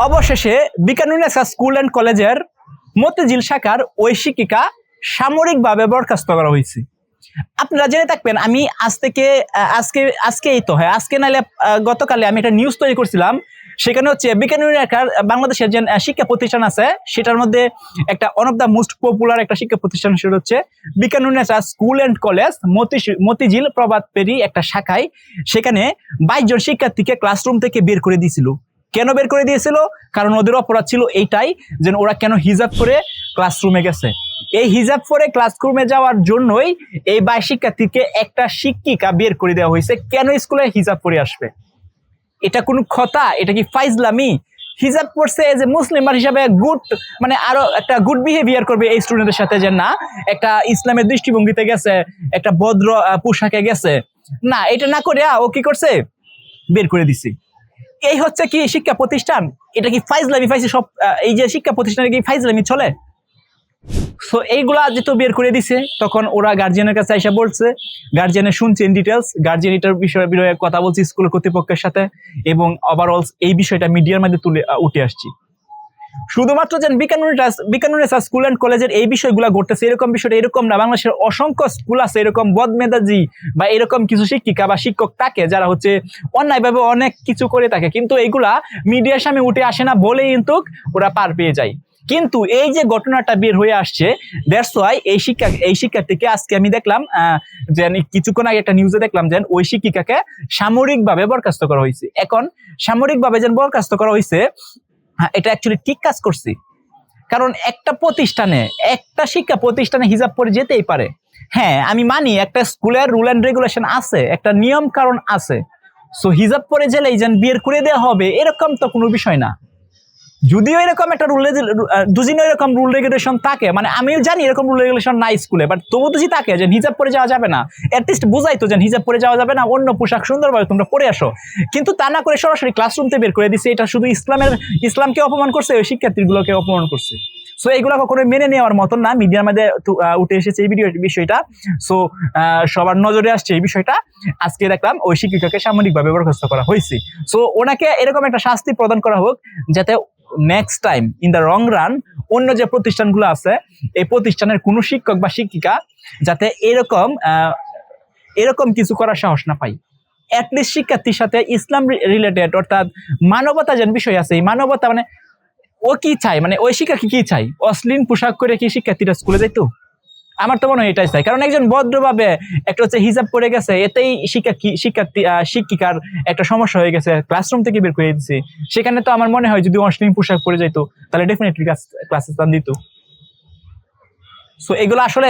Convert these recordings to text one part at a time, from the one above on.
অবশেষে বিকানুনিয়াসা school and কলেজের মতিঝিল শাখার ওই শিক্ষিকা সামরিকভাবে বরখাস্ত করা হয়েছে। আপনারা জেনে থাকবেন, আমি আজকে নাইলে গতকালে আমি একটা নিউজ তৈরি করছিলাম। সেখানে হচ্ছে বিকানুনিয়াসার বাংলাদেশের যে শিক্ষা প্রতিষ্ঠান আছে সেটার মধ্যে একটা one of the most popular একটা শিক্ষা প্রতিষ্ঠান, সেটা হচ্ছে Viqarunnisa school and college Motijheel প্রভাত পেরি একটা শাখায়। সেখানে 22 জন শিক্ষার্থীকে ক্লাসরুম থেকে বের করে দিয়েছিল। কেন বের করে দিয়েছিল? কারণ ওদের অপরাধ ছিল এইটাই যে ওরা কেন হিজাব করে ক্লাসরুমে গেছে। এই হিজাব পরে ক্লাসরুমে যাওয়ার জন্যই এই 22 শিক্ষার্থীকে একটা শিক্ষিকা বের করে দেওয়া হয়েছে। কেন স্কুলে হিজাব পরে আসবে? এটা কোনো কথা? এটা কি ফাইজলামি? হিজাব পড়ছে যে মুসলিম হিসাবে গুড, মানে আরো একটা গুড বিহেভিয়ার করবে এই স্টুডেন্টের সাথে, যে না একটা ইসলামের দৃষ্টিভঙ্গিতে গেছে, একটা ভদ্র পোশাকে গেছে। না, এটা না করে ও কি করছে? বের করে দিছে। এই হচ্ছে কি শিক্ষা প্রতিষ্ঠান? এটা কি ফাইজলামি পাইছে সব? এই যে শিক্ষা প্রতিষ্ঠানে কি ফাইজলামি চলে? সো এইগুলা যেহেতু বের করে দিছে, তখন ওরা গার্জিয়ানের কাছে এসে বলছে, গার্জিয়ানের শুনছেন ডিটেলস, গার্জিয়ান এটার বিষয়ে কথা বলছে স্কুল কর্তৃপক্ষের সাথে, এবং ওভারঅল এই বিষয়টা মিডিয়ার মধ্যে উঠে আসছি। শুধুমাত্র যে বিকানুনিয়াসা স্কুল অ্যান্ড কলেজের এই বিষয়গুলো ঘটতেছে এরকম বিষয়টা এরকম না। বাংলাদেশের অসংখ্য স্কুল আছে এরকম বদমেধাজি বা এরকম কিছু শিক্ষিকা বা শিক্ষক থাকে যারা হচ্ছে অন্যায়ভাবে অনেক কিছু করে থাকে, কিন্তু এইগুলা মিডিয়ার সামনে উঠে আসে না বলেই কিন্তু ওরা পার পেয়ে যায়। কিন্তু এই যে ঘটনাটা বের হয়ে আসছে, দ্যাটস ওয়াই এই শিক্ষার্থীকে আজকে আমি দেখলাম যে কিছুক্ষণ আগে একটা নিউজে দেখলাম যে ওই শিক্ষিকাকে সামরিকভাবে বরখাস্ত করা হয়েছে। এখন সামরিকভাবে যে বরখাস্ত করা হয়েছে, এটা অ্যাকচুয়ালি ঠিক কাজ করছি। কারণ একটা শিক্ষা প্রতিষ্ঠানে হিজাব পরে যেতেই পারে। হ্যাঁ, আমি মানি একটা স্কুলের রুল অ্যান্ড রেগুলেশন আছে, একটা নিয়ম কারণ আছে। সো হিজাব পরে গেলেই যেন বের করে দেওয়া হবে এরকম তো কোনো বিষয় না। যদিও এরকম একটা দুদিনও এরকম রুল রেগুলেশন থাকে, মানে আমিও জানি এরকম রুল রেগুলেশন নাই স্কুলে, বাট তবু যদি থাকে যে হিজাব পরে যাওয়া যাবে না, অ্যাটলিস্ট বুঝাই তো যে হিজাব পরে যাওয়া যাবে না, অন্য পোশাক সুন্দরভাবে তোমরা পরে আসো। কিন্তু তা না করে সরাসরি ক্লাসরুম থেকে বের করে দিচ্ছে। এটা শুধু ইসলামকে অপমান করছে, ওই শিক্ষার্থীগুলোকে অপমান করছে। সো এইগুলো কখনো মেনে নেওয়ার মতন না। মিডিয়ার মধ্যে উঠে এসেছে এই বিষয়টা। সো সবার নজরে আসছে এই বিষয়টা। আজকে দেখলাম ওই শিক্ষিকাকে সামরিকভাবে বরখাস্ত করা হয়েছে। সো ওনাকে এরকম একটা শাস্তি প্রদান করা হোক, যাতে next time in the long run অন্য যে প্রতিষ্ঠানগুলো আছে এই প্রতিষ্ঠানের কোনো শিক্ষক বা শিক্ষিকা যাতে এরকম কিছু করার সাহস না পাই। অ্যাটলিস্ট শিক্ষার্থীর সাথে ইসলাম রিলেটেড, অর্থাৎ মানবতা যে বিষয় আছে, এই মানবতা মানে ও কি চাই, মানে ওই শিক্ষার্থী কি চাই? অশ্লীল পোশাক করে কি শিক্ষার্থীরা স্কুলে যাইতো? আমার তো মনে হয় এটাই চাই। কারণ একজন ভদ্রভাবে একটা হচ্ছে হিজাব পরে গেছে, এতেই শিক্ষিকার একটা সমস্যা হয়ে গেছে, ক্লাসরুম থেকে বের করে দিচ্ছে। সেখানে তো আমার মনে হয় যদি অশ্লীল পোশাক পরে যাইতো তাহলে ডেফিনেটলি ক্লাসে স্থান দিত। সো এগুলো আসলে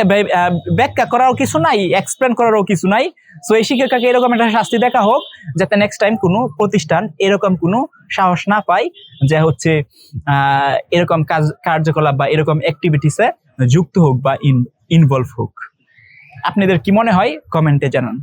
ব্যাখ্যা করারও কিছু নাই, এক্সপ্লেন করারও কিছু নাই। সো এই শিক্ষিকাকে এরকম একটা শাস্তি দেখা হোক, যাতে নেক্সট টাইম কোনো প্রতিষ্ঠান এরকম কোনো সাহস না পায় যে হচ্ছে এরকম কার্যকলাপ বা এরকম অ্যাক্টিভিটিসে যুক্ত হোক বা ইনভলভ হোক। আপনাদের কি মনে হয় কমেন্টে জানান।